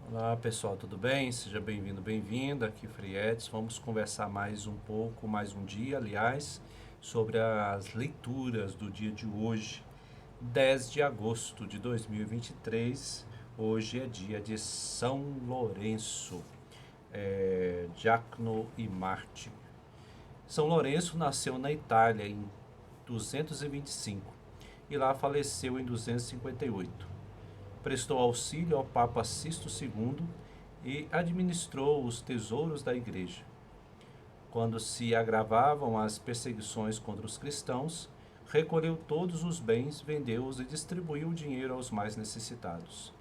Olá pessoal, tudo bem? Seja bem-vindo, bem-vinda. Aqui Frietes. Vamos conversar mais um pouco, mais um dia, aliás, sobre as leituras do dia de hoje, 10 de agosto de 2023. Hoje é dia de São Lourenço, Diácono e Mártir. São Lourenço nasceu na Itália em 225 e lá faleceu em 258. Prestou auxílio ao Papa Sisto II e administrou os tesouros da Igreja. Quando se agravavam as perseguições contra os cristãos, recolheu todos os bens, vendeu-os e distribuiu o dinheiro aos mais necessitados.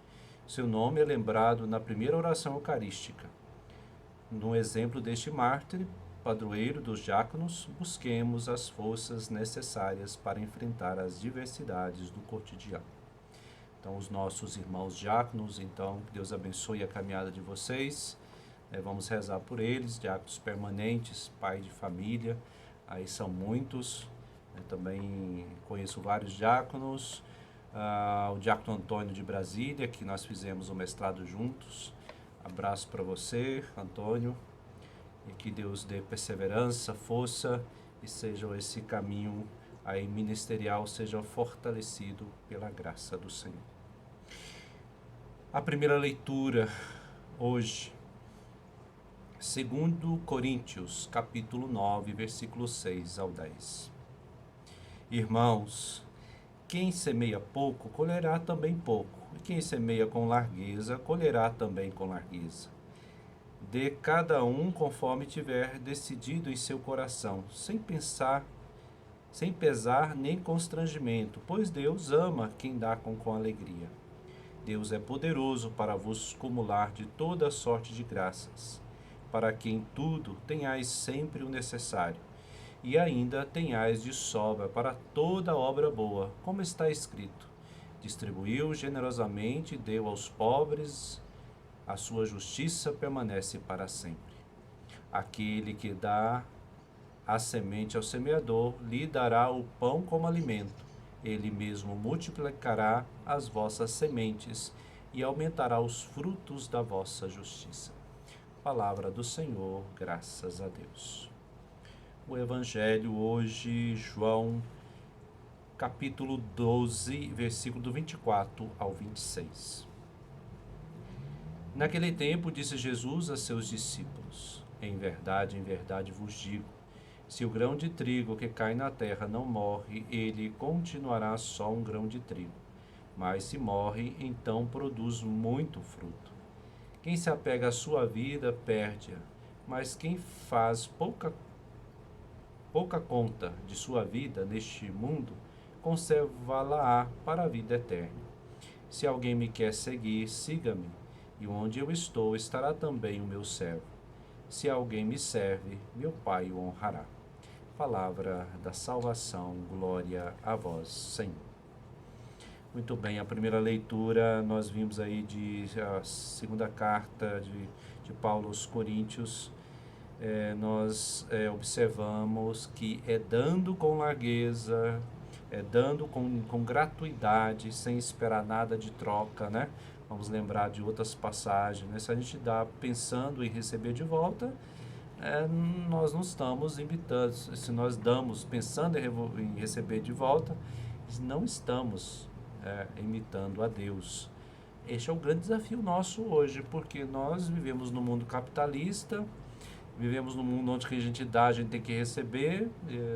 Seu nome é lembrado na primeira oração eucarística. No exemplo deste mártir, padroeiro dos diáconos, busquemos as forças necessárias para enfrentar as diversidades do cotidiano. Então, os nossos irmãos diáconos, então, que Deus abençoe a caminhada de vocês. Vamos rezar por eles, diáconos permanentes, pai de família, aí são muitos. Também conheço vários diáconos. O diácono Antônio de Brasília, que nós fizemos o mestrado juntos. Abraço para você, Antônio, e que Deus dê perseverança, força e seja esse caminho aí ministerial seja fortalecido pela graça do Senhor. A primeira leitura hoje, 2 Coríntios, capítulo 9, versículo 6 ao 10. Irmãos, quem semeia pouco, colherá também pouco, e quem semeia com largueza, colherá também com largueza. Dê cada um conforme tiver decidido em seu coração, sem pesar nem constrangimento, pois Deus ama quem dá com alegria. Deus é poderoso para vos cumular de toda sorte de graças, para que em tudo tenhais sempre o necessário, e ainda tenhais de sobra para toda obra boa, como está escrito: distribuiu generosamente, deu aos pobres, a sua justiça permanece para sempre. Aquele que dá a semente ao semeador, lhe dará o pão como alimento. Ele mesmo multiplicará as vossas sementes e aumentará os frutos da vossa justiça. Palavra do Senhor, graças a Deus. O Evangelho hoje, João, capítulo 12, versículo do 24 ao 26. Naquele tempo disse Jesus a seus discípulos: em verdade vos digo, se o grão de trigo que cai na terra não morre, ele continuará só um grão de trigo. Mas se morre, então produz muito fruto. Quem se apega à sua vida, perde-a. Mas quem faz pouca conta de sua vida neste mundo, conservá-la-á para a vida eterna. Se alguém me quer seguir, siga-me, e onde eu estou estará também o meu servo. Se alguém me serve, meu Pai o honrará. Palavra da salvação, glória a vós, Senhor. Muito bem, a primeira leitura nós vimos aí a segunda carta de Paulo aos Coríntios. Nós observamos que é dando com largueza, é dando com gratuidade, sem esperar nada de troca, né? Vamos lembrar de outras passagens, né? Se a gente dá pensando em receber de volta, nós não estamos imitando. Se nós damos pensando em receber de volta, não estamos imitando a Deus. Este é o grande desafio nosso hoje, porque nós vivemos no mundo capitalista, vivemos num mundo onde que a gente dá, a gente tem que receber,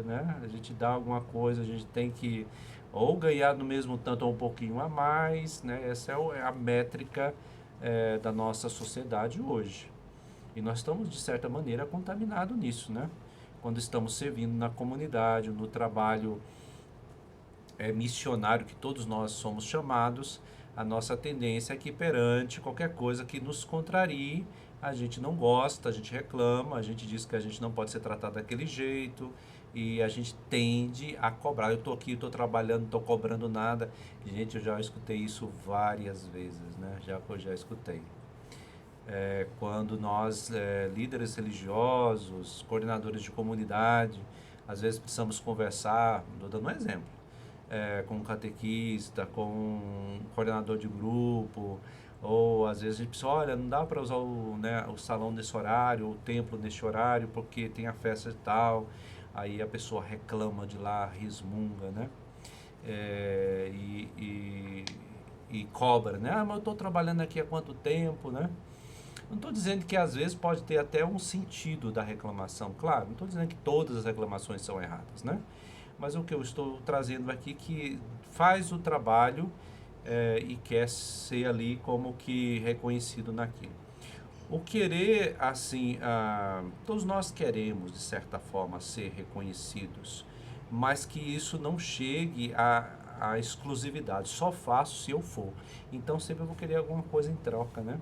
né? A gente dá alguma coisa, a gente tem que ou ganhar no mesmo tanto ou um pouquinho a mais, né? Essa é a métrica da nossa sociedade hoje. E nós estamos, de certa maneira, contaminados nisso, né? Quando estamos servindo na comunidade, no trabalho missionário que todos nós somos chamados, a nossa tendência é que perante qualquer coisa que nos contrarie, a gente não gosta, a gente reclama, a gente diz que a gente não pode ser tratado daquele jeito e a gente tende a cobrar. Eu estou aqui, estou trabalhando, não estou cobrando nada. Gente, eu já escutei isso várias vezes, né? Eu já escutei. Quando nós, líderes religiosos, coordenadores de comunidade, às vezes precisamos conversar, estou dando um exemplo, com um catequista, com um coordenador de grupo, Ou às vezes a gente pensa, olha, não dá para usar o salão nesse horário, o templo nesse horário, porque tem a festa e tal. Aí a pessoa reclama de lá, resmunga, né? É, e cobra, né? Ah, mas eu estou trabalhando aqui há quanto tempo, né? Não estou dizendo que às vezes pode ter até um sentido da reclamação, claro, não estou dizendo que todas as reclamações são erradas, né? Mas o que eu estou trazendo aqui que faz o trabalho e quer ser ali como que reconhecido naquilo. O querer, assim, todos nós queremos, de certa forma, ser reconhecidos, mas que isso não chegue à exclusividade. Só faço se eu for. Então sempre eu vou querer alguma coisa em troca, né?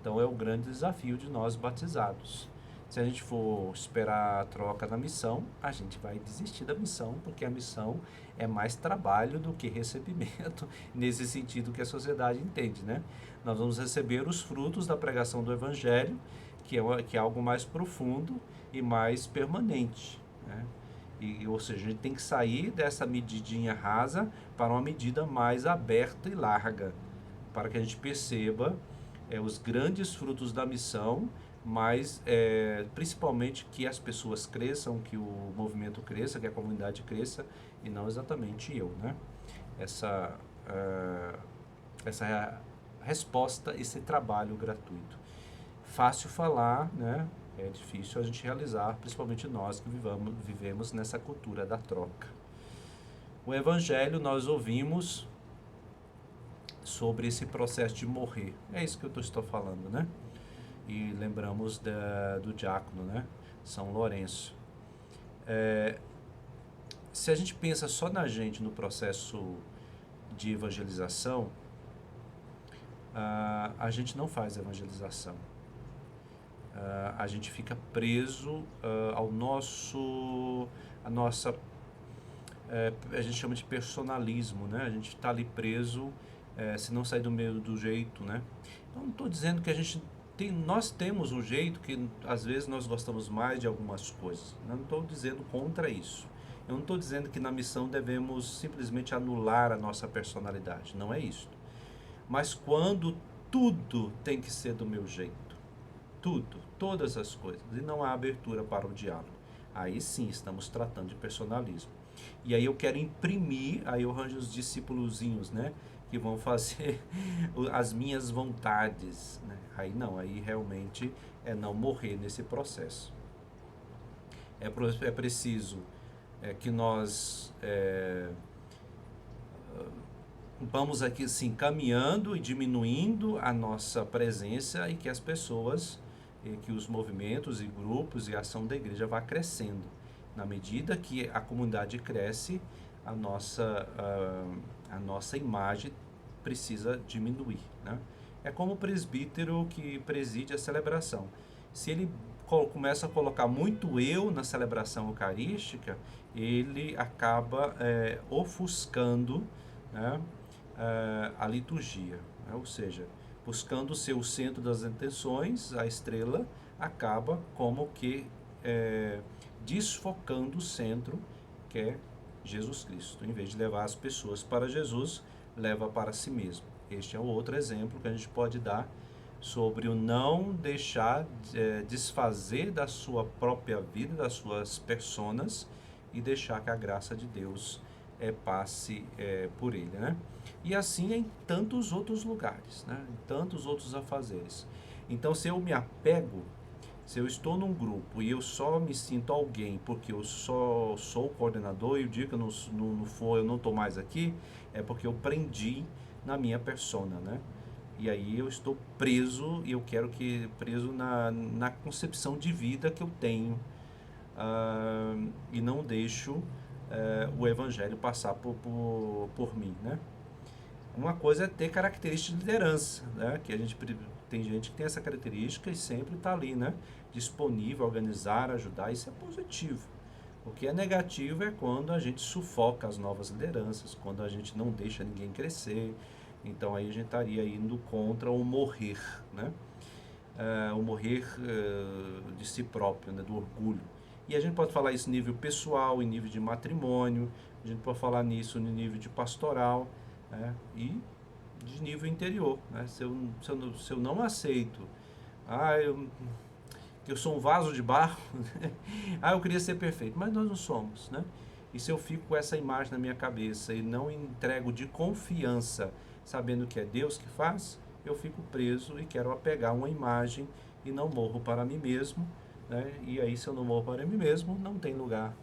Então é o grande desafio de nós batizados. Se a gente for esperar a troca da missão, a gente vai desistir da missão, porque a missão é mais trabalho do que recebimento, nesse sentido que a sociedade entende, né? Nós vamos receber os frutos da pregação do Evangelho, que é algo mais profundo e mais permanente, né? Ou seja, a gente tem que sair dessa medidinha rasa para uma medida mais aberta e larga, para que a gente perceba os grandes frutos da missão, mas principalmente que as pessoas cresçam, que o movimento cresça, que a comunidade cresça, e não exatamente eu, né? Essa, essa é a resposta, esse trabalho gratuito. Fácil falar, né? É difícil a gente realizar, principalmente nós que vivemos nessa cultura da troca. O Evangelho nós ouvimos sobre esse processo de morrer. É isso que eu estou falando, né? E lembramos do diácono, né? São Lourenço. Se a gente pensa só na gente no processo de evangelização, a gente não faz evangelização. A gente fica preso a nossa, a gente chama de personalismo, né? A gente está ali preso se não sair do meio do jeito, né? Então, não estou dizendo que nós temos um jeito que às vezes nós gostamos mais de algumas coisas. Não estou dizendo contra isso. Eu não estou dizendo que na missão devemos simplesmente anular a nossa personalidade. Não é isso. Mas quando tudo tem que ser do meu jeito, tudo, todas as coisas, e não há abertura para o diálogo, aí sim estamos tratando de personalismo. E aí eu quero imprimir, aí eu arranjo os discípulozinhos, né? Que vão fazer as minhas vontades, né? Aí não, aí realmente é não morrer nesse processo. É preciso que nós vamos aqui assim caminhando e diminuindo a nossa presença e que as pessoas, que os movimentos e grupos e a ação da igreja vá crescendo. Na medida que a comunidade cresce, a nossa imagem precisa diminuir, né? É como o presbítero que preside a celebração. Se ele começa a colocar muito eu na celebração eucarística, ele acaba ofuscando, né, a liturgia, né? Ou seja, buscando ser o centro das atenções, a estrela acaba como que desfocando o centro, que é Jesus Cristo. Em vez de levar as pessoas para Jesus, leva para si mesmo. Este é o outro exemplo que a gente pode dar sobre o não deixar desfazer da sua própria vida, das suas personas, e deixar que a graça de Deus passe por ele, né? E assim em tantos outros lugares, né? Em tantos outros afazeres. Então, se eu me apego, se eu estou num grupo e eu só me sinto alguém porque eu só sou o coordenador e o dia que eu não for, eu não estou mais aqui, é porque eu prendi na minha persona, né? E aí eu estou preso e eu quero que preso na concepção de vida que eu tenho, e não deixo o evangelho passar por mim, né? Uma coisa é ter características de liderança, né? Que a gente tem gente que tem essa característica e sempre está ali, né? Disponível, organizar, ajudar, isso é positivo. O que é negativo é quando a gente sufoca as novas lideranças, quando a gente não deixa ninguém crescer. Então aí a gente estaria indo contra o morrer, né? O morrer de si próprio, né? Do orgulho. E a gente pode falar isso em nível pessoal, em nível de matrimônio, a gente pode falar nisso no nível de pastoral, né? E de nível interior, né? Se eu não aceito, que eu sou um vaso de barro, eu queria ser perfeito, mas nós não somos, né? E se eu fico com essa imagem na minha cabeça e não entrego de confiança, sabendo que é Deus que faz, eu fico preso e quero apegar uma imagem e não morro para mim mesmo, né? E aí, se eu não morro para mim mesmo, não tem lugar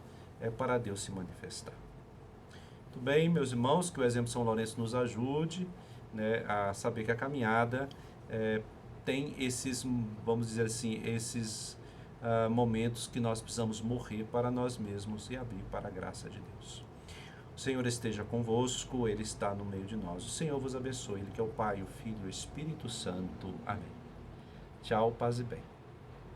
para Deus se manifestar. Muito bem, meus irmãos, que o exemplo de São Lourenço nos ajude, né, a saber que a caminhada tem esses, vamos dizer assim, esses momentos que nós precisamos morrer para nós mesmos e abrir para a graça de Deus. O Senhor esteja convosco, Ele está no meio de nós. O Senhor vos abençoe, Ele que é o Pai, o Filho e o Espírito Santo. Amém. Tchau, paz e bem.